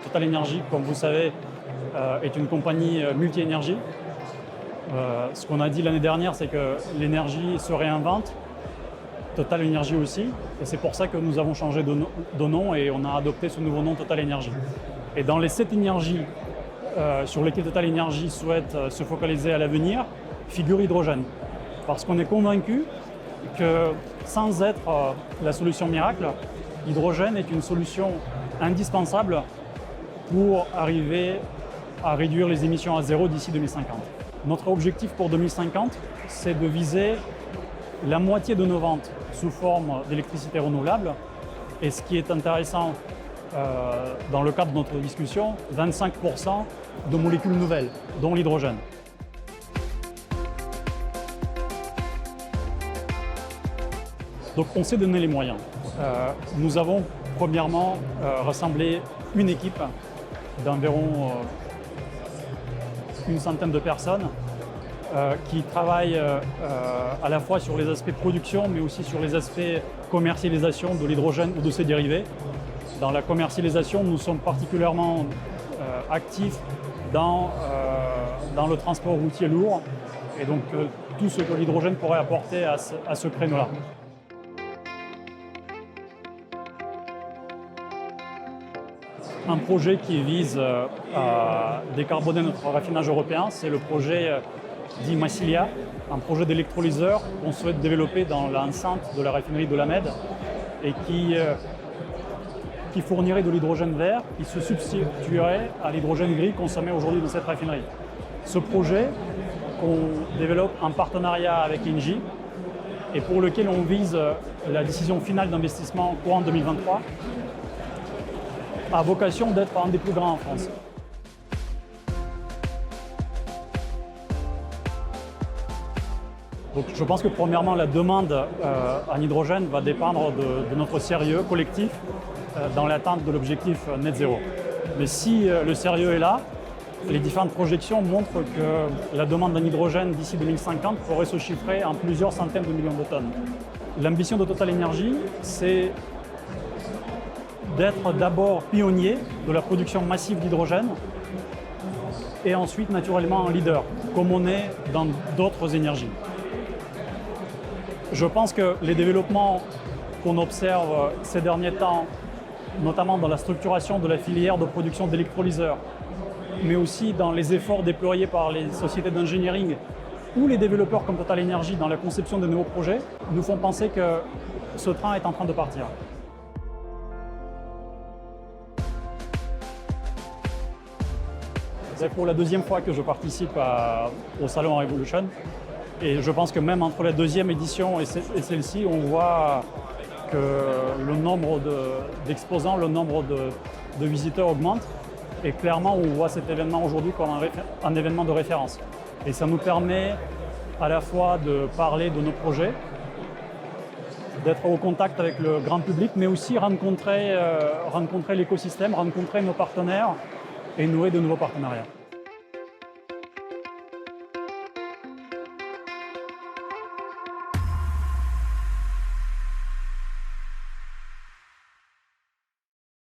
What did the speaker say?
TotalEnergies, comme vous savez, est une compagnie multi-énergie. Ce qu'on a dit l'année dernière, c'est que l'énergie se réinvente, TotalEnergies aussi, et c'est pour ça que nous avons changé de nom et on a adopté ce nouveau nom TotalEnergies. Et dans les 7 énergies sur lesquelles TotalEnergies souhaite se focaliser à l'avenir, figure l'hydrogène. Parce qu'on est convaincu que sans être la solution miracle, l'hydrogène est une solution indispensable pour arriver à réduire les émissions à zéro d'ici 2050. Notre objectif pour 2050, c'est de viser la moitié de nos ventes sous forme d'électricité renouvelable. Et ce qui est intéressant dans le cadre de notre discussion, 25% de molécules nouvelles, dont l'hydrogène. Donc on s'est donné les moyens. Nous avons premièrement rassemblé une équipe d'environ une centaine de personnes qui travaillent à la fois sur les aspects production mais aussi sur les aspects commercialisation de l'hydrogène ou de ses dérivés. Dans la commercialisation, nous sommes particulièrement actifs dans le transport routier lourd et donc tout ce que l'hydrogène pourrait apporter à ce créneau-là. Un projet qui vise à décarboner notre raffinage européen, c'est le projet dit Massilia, un projet d'électrolyseur qu'on souhaite développer dans l'enceinte de la raffinerie de La Mède et qui fournirait de l'hydrogène vert qui se substituerait à l'hydrogène gris consommé aujourd'hui dans cette raffinerie. Ce projet qu'on développe en partenariat avec Engie et pour lequel on vise la décision finale d'investissement courant 2023 a vocation d'être un des plus grands en France. Donc, je pense que premièrement, la demande en hydrogène va dépendre de notre sérieux collectif dans l'atteinte de l'objectif net zéro. Mais si le sérieux est là, les différentes projections montrent que la demande en hydrogène d'ici 2050 pourrait se chiffrer en plusieurs centaines de millions de tonnes. L'ambition de TotalEnergies, c'est d'être d'abord pionnier de la production massive d'hydrogène et ensuite naturellement un leader, comme on est dans d'autres énergies. Je pense que les développements qu'on observe ces derniers temps, notamment dans la structuration de la filière de production d'électrolyseurs, mais aussi dans les efforts déployés par les sociétés d'engineering ou les développeurs comme TotalEnergies dans la conception de nouveaux projets, nous font penser que ce train est en train de partir. C'est pour la deuxième fois que je participe au Salon Revolution. Et je pense que même entre la deuxième édition et celle-ci, on voit que le nombre d'exposants, le nombre de visiteurs augmente. Et clairement, on voit cet événement aujourd'hui comme un événement de référence. Et ça nous permet à la fois de parler de nos projets, d'être au contact avec le grand public, mais aussi rencontrer l'écosystème, rencontrer nos partenaires et nouer de nouveaux partenariats.